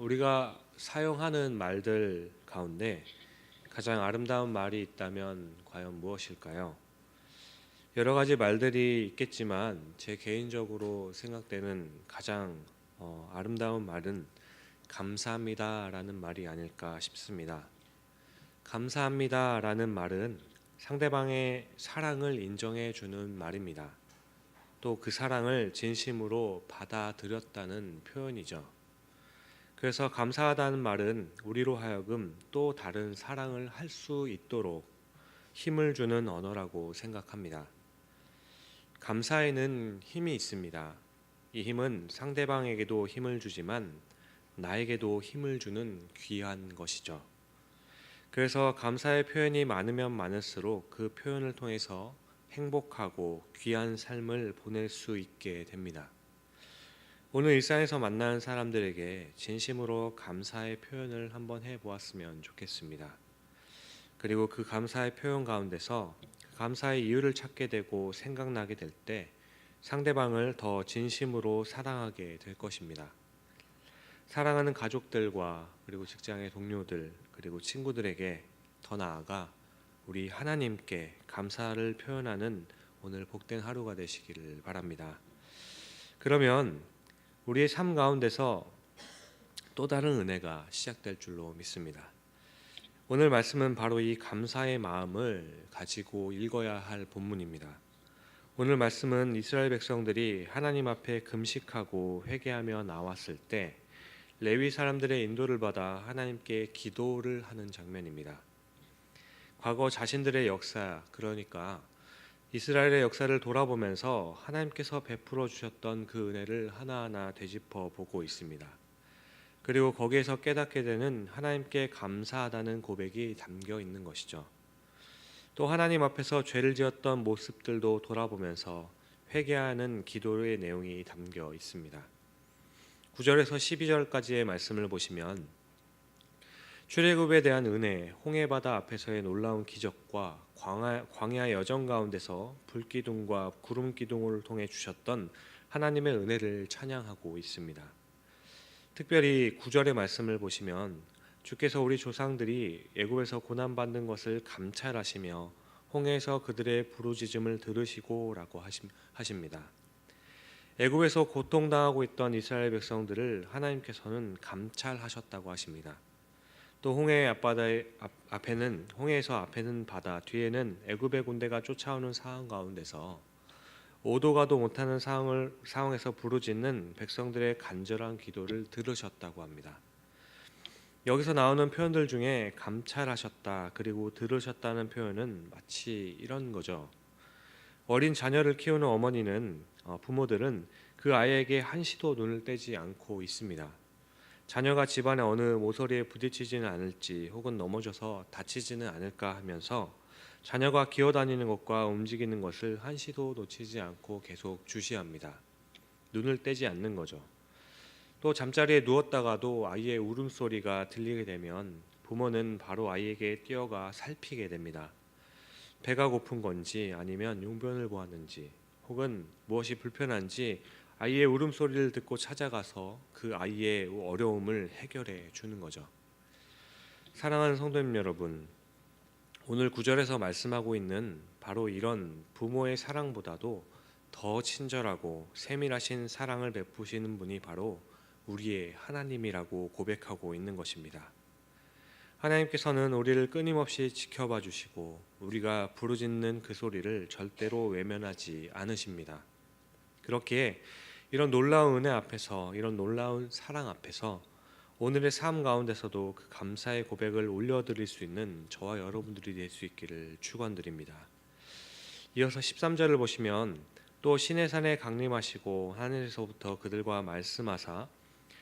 우리가 사용하는 말들 가운데 가장 아름다운 말이 있다면 과연 무엇일까요? 여러 가지 말들이 있겠지만 제 개인적으로 생각되는 가장 아름다운 말은 감사합니다라는 말이 아닐까 싶습니다. 감사합니다라는 말은 상대방의 사랑을 인정해 주는 말입니다. 또 그 사랑을 진심으로 받아들였다는 표현이죠. 그래서 감사하다는 말은 우리로 하여금 또 다른 사랑을 할 수 있도록 힘을 주는 언어라고 생각합니다. 감사에는 힘이 있습니다. 이 힘은 상대방에게도 힘을 주지만 나에게도 힘을 주는 귀한 것이죠. 그래서 감사의 표현이 많으면 많을수록 그 표현을 통해서 행복하고 귀한 삶을 보낼 수 있게 됩니다. 오늘 일상에서 만나는 사람들에게 진심으로 감사의 표현을 한번 해보았으면 좋겠습니다. 그리고 그 감사의 표현 가운데서 감사의 이유를 찾게 되고 생각나게 될 때 상대방을 더 진심으로 사랑하게 될 것입니다. 사랑하는 가족들과 그리고 직장의 동료들 그리고 친구들에게 더 나아가 우리 하나님께 감사를 표현하는 오늘 복된 하루가 되시기를 바랍니다. 그러면 우리의 삶 가운데서 또 다른 은혜가 시작될 줄로 믿습니다. 오늘 말씀은 바로 이 감사의 마음을 가지고 읽어야 할 본문입니다. 오늘 말씀은 이스라엘 백성들이 하나님 앞에 금식하고 회개하며 나왔을 때 레위 사람들의 인도를 받아 하나님께 기도를 하는 장면입니다. 과거 자신들의 역사, 그러니까 이스라엘의 역사를 돌아보면서 하나님께서 베풀어 주셨던 그 은혜를 하나하나 되짚어 보고 있습니다. 그리고 거기에서 깨닫게 되는 하나님께 감사하다는 고백이 담겨 있는 것이죠. 또 하나님 앞에서 죄를 지었던 모습들도 돌아보면서 회개하는 기도의 내용이 담겨 있습니다. 9절에서 12절까지의 말씀을 보시면 출애굽에 대한 은혜, 홍해바다 앞에서의 놀라운 기적과 광야 여정 가운데서 불기둥과 구름기둥을 통해 주셨던 하나님의 은혜를 찬양하고 있습니다. 특별히 9절의 말씀을 보시면 주께서 우리 조상들이 애굽에서 고난받는 것을 감찰하시며 홍해에서 그들의 부르짖음을 들으시고라고 하십니다. 애굽에서 고통당하고 있던 이스라엘 백성들을 하나님께서는 감찰하셨다고 하십니다. 또 홍해 홍해에서 앞에는 바다, 뒤에는 애굽의 군대가 쫓아오는 상황 가운데서 오도 가도 못하는 상황에서 부르짖는 백성들의 간절한 기도를 들으셨다고 합니다. 여기서 나오는 표현들 중에 감찰하셨다 그리고 들으셨다는 표현은 마치 이런 거죠. 어린 자녀를 키우는 부모들은 그 아이에게 한시도 눈을 떼지 않고 있습니다. 자녀가 집안의 어느 모서리에 부딪히지는 않을지 혹은 넘어져서 다치지는 않을까 하면서 자녀가 기어다니는 것과 움직이는 것을 한시도 놓치지 않고 계속 주시합니다. 눈을 떼지 않는 거죠. 또 잠자리에 누웠다가도 아이의 울음소리가 들리게 되면 부모는 바로 아이에게 뛰어가 살피게 됩니다. 배가 고픈 건지 아니면 용변을 보았는지 혹은 무엇이 불편한지 아이의 울음소리를 듣고 찾아가서 그 아이의 어려움을 해결해 주는 거죠. 사랑하는 성도님 여러분, 오늘 9절에서 말씀하고 있는 바로 이런 부모의 사랑보다도 더 친절하고 세밀하신 사랑을 베푸시는 분이 바로 우리의 하나님이라고 고백하고 있는 것입니다. 하나님께서는 우리를 끊임없이 지켜봐 주시고 우리가 부르짖는 그 소리를 절대로 외면하지 않으십니다. 그렇기에 이런 놀라운 은혜 앞에서, 이런 놀라운 사랑 앞에서 오늘의 삶 가운데서도 그 감사의 고백을 올려드릴 수 있는 저와 여러분들이 될 수 있기를 축원드립니다. 이어서 13절을 보시면 또 시내산에 강림하시고 하늘에서부터 그들과 말씀하사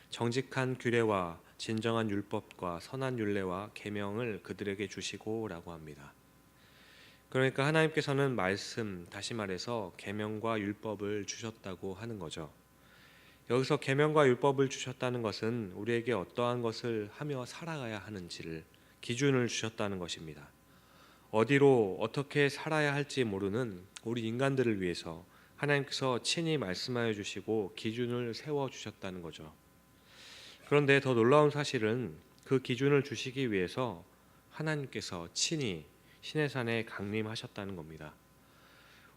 정직한 규례와 진정한 율법과 선한 율례와 계명을 그들에게 주시고라고 합니다. 그러니까 하나님께서는 말씀, 다시 말해서 계명과 율법을 주셨다고 하는 거죠. 여기서 계명과 율법을 주셨다는 것은 우리에게 어떠한 것을 하며 살아가야 하는지를 기준을 주셨다는 것입니다. 어디로 어떻게 살아야 할지 모르는 우리 인간들을 위해서 하나님께서 친히 말씀하여 주시고 기준을 세워 주셨다는 거죠. 그런데 더 놀라운 사실은 그 기준을 주시기 위해서 하나님께서 친히 신의 산에 강림하셨다는 겁니다.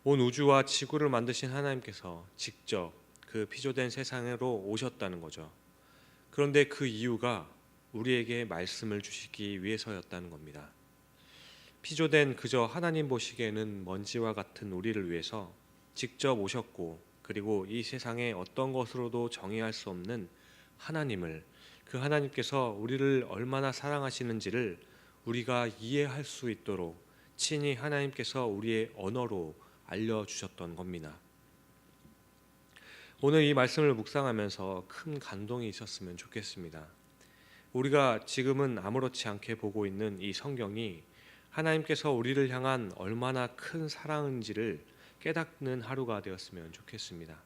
온 우주와 지구를 만드신 하나님께서 직접 그 피조된 세상으로 오셨다는 거죠. 그런데 그 이유가 우리에게 말씀을 주시기 위해서였다는 겁니다. 피조된 그저 하나님 보시기에는 먼지와 같은 우리를 위해서 직접 오셨고, 그리고 이 세상의 어떤 것으로도 정의할 수 없는 하나님을, 그 하나님께서 우리를 얼마나 사랑하시는지를 우리가 이해할 수 있도록 친히 하나님께서 우리의 언어로 알려주셨던 겁니다. 오늘 이 말씀을 묵상하면서 큰 감동이 있었으면 좋겠습니다. 우리가 지금은 아무렇지 않게 보고 있는 이 성경이 하나님께서 우리를 향한 얼마나 큰 사랑인지를 깨닫는 하루가 되었으면 좋겠습니다.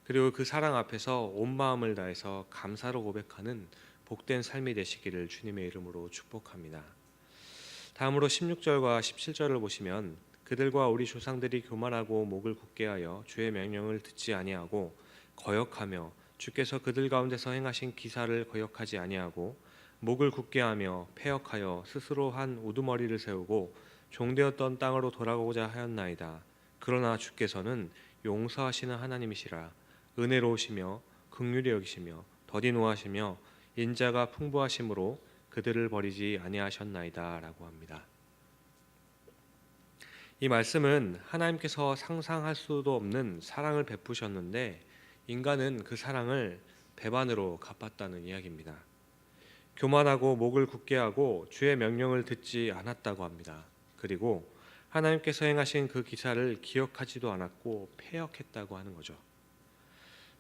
그리고 그 사랑 앞에서 온 마음을 다해서 감사로 고백하는 복된 삶이 되시기를 주님의 이름으로 축복합니다. 다음으로 16절과 17절을 보시면, 그들과 우리 조상들이 교만하고 목을 굳게 하여 주의 명령을 듣지 아니하고 거역하며 주께서 그들 가운데서 행하신 기사를 거역하지 아니하고 목을 굳게 하며 패역하여 스스로 한 우두머리를 세우고 종되었던 땅으로 돌아가고자 하였나이다. 그러나 주께서는 용서하시는 하나님이시라. 은혜로우시며 긍휼히 여기시며 더디 노하시며 인자가 풍부하심으로 그들을 버리지 아니하셨나이다 라고 합니다. 이 말씀은 하나님께서 상상할 수도 없는 사랑을 베푸셨는데 인간은 그 사랑을 배반으로 갚았다는 이야기입니다. 교만하고 목을 굳게 하고 주의 명령을 듣지 않았다고 합니다. 그리고 하나님께서 행하신 그 기사를 기억하지도 않았고 패역했다고 하는 거죠.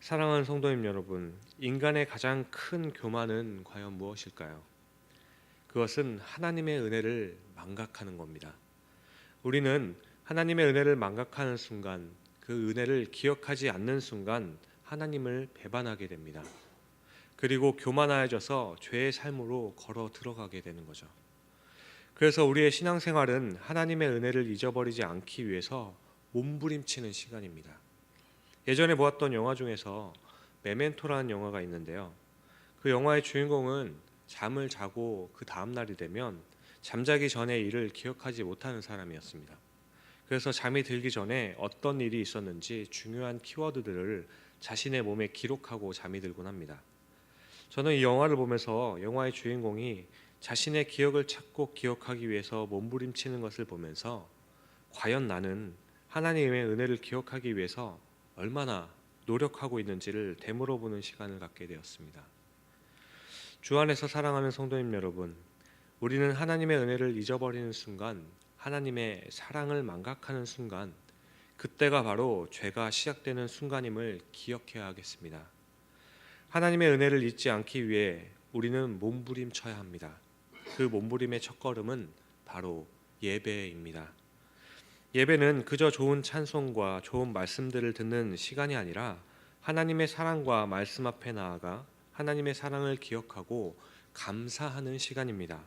사랑하는 성도님 여러분, 인간의 가장 큰 교만은 과연 무엇일까요? 그것은 하나님의 은혜를 망각하는 겁니다. 우리는 하나님의 은혜를 망각하는 순간, 그 은혜를 기억하지 않는 순간 하나님을 배반하게 됩니다. 그리고 교만하여져서 죄의 삶으로 걸어 들어가게 되는 거죠. 그래서 우리의 신앙생활은 하나님의 은혜를 잊어버리지 않기 위해서 몸부림치는 시간입니다. 예전에 보았던 영화 중에서 메멘토라는 영화가 있는데요. 그 영화의 주인공은 잠을 자고 그 다음 날이 되면 잠자기 전의 일을 기억하지 못하는 사람이었습니다. 그래서 잠이 들기 전에 어떤 일이 있었는지 중요한 키워드들을 자신의 몸에 기록하고 잠이 들곤 합니다. 저는 이 영화를 보면서 영화의 주인공이 자신의 기억을 찾고 기억하기 위해서 몸부림치는 것을 보면서 과연 나는 하나님의 은혜를 기억하기 위해서 얼마나 노력하고 있는지를 되물어보는 시간을 갖게 되었습니다. 주 안에서 사랑하는 성도님 여러분, 우리는 하나님의 은혜를 잊어버리는 순간, 하나님의 사랑을 망각하는 순간, 그때가 바로 죄가 시작되는 순간임을 기억해야 하겠습니다. 하나님의 은혜를 잊지 않기 위해 우리는 몸부림쳐야 합니다. 그 몸부림의 첫걸음은 바로 예배입니다. 예배는 그저 좋은 찬송과 좋은 말씀들을 듣는 시간이 아니라 하나님의 사랑과 말씀 앞에 나아가 하나님의 사랑을 기억하고 감사하는 시간입니다.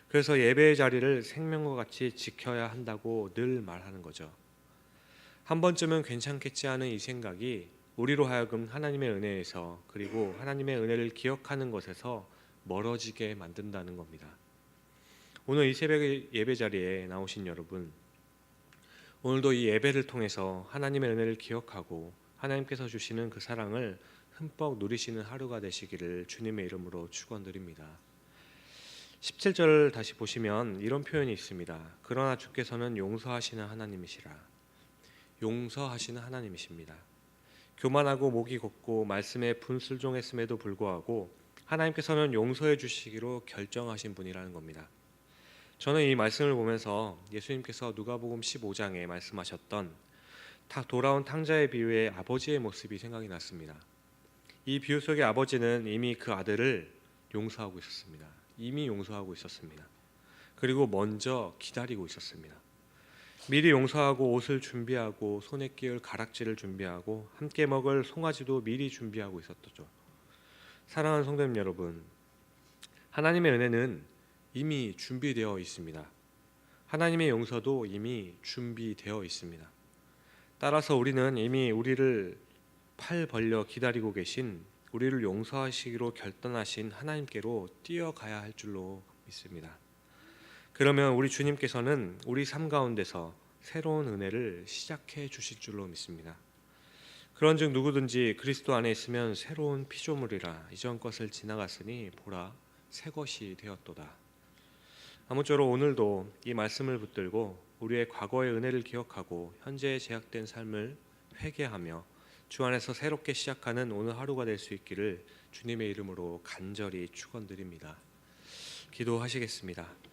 그래서 예배의 자리를 생명과 같이 지켜야 한다고 늘 말하는 거죠. 한 번쯤은 괜찮겠지 하는 이 생각이 우리로 하여금 하나님의 은혜에서, 그리고 하나님의 은혜를 기억하는 것에서 멀어지게 만든다는 겁니다. 오늘 이 새벽의 예배 자리에 나오신 여러분, 오늘도 이 예배를 통해서 하나님의 은혜를 기억하고 하나님께서 주시는 그 사랑을 흠뻑 누리시는 하루가 되시기를 주님의 이름으로 축원드립니다. 17절을 다시 보시면 이런 표현이 있습니다. 그러나 주께서는 용서하시는 하나님이시라. 용서하시는 하나님이십니다. 교만하고 목이 곱고 말씀에 분술종했음에도 불구하고 하나님께서는 용서해 주시기로 결정하신 분이라는 겁니다. 저는 이 말씀을 보면서 예수님께서 누가복음 15장에 말씀하셨던 돌아온 탕자의 비유의 아버지의 모습이 생각이 났습니다. 이 비유 속의 아버지는 이미 그 아들을 용서하고 있었습니다. 이미 용서하고 있었습니다. 그리고 먼저 기다리고 있었습니다. 미리 용서하고 옷을 준비하고 손에 끼울 가락지를 준비하고 함께 먹을 송아지도 미리 준비하고 있었죠. 사랑하는 성도님 여러분, 하나님의 은혜는 이미 준비되어 있습니다. 하나님의 용서도 이미 준비되어 있습니다. 따라서 우리는 이미 우리를 팔 벌려 기다리고 계신 우리를 용서하시기로 결단하신 하나님께로 뛰어가야 할 줄로 믿습니다. 그러면 우리 주님께서는 우리 삶 가운데서 새로운 은혜를 시작해 주실 줄로 믿습니다. 그런즉 누구든지 그리스도 안에 있으면 새로운 피조물이라 이전 것을 지나갔으니 보라 새 것이 되었도다. 아무쪼록 오늘도 이 말씀을 붙들고 우리의 과거의 은혜를 기억하고 현재의 제약된 삶을 회개하며 주 안에서 새롭게 시작하는 오늘 하루가 될 수 있기를 주님의 이름으로 간절히 축원드립니다. 기도하시겠습니다.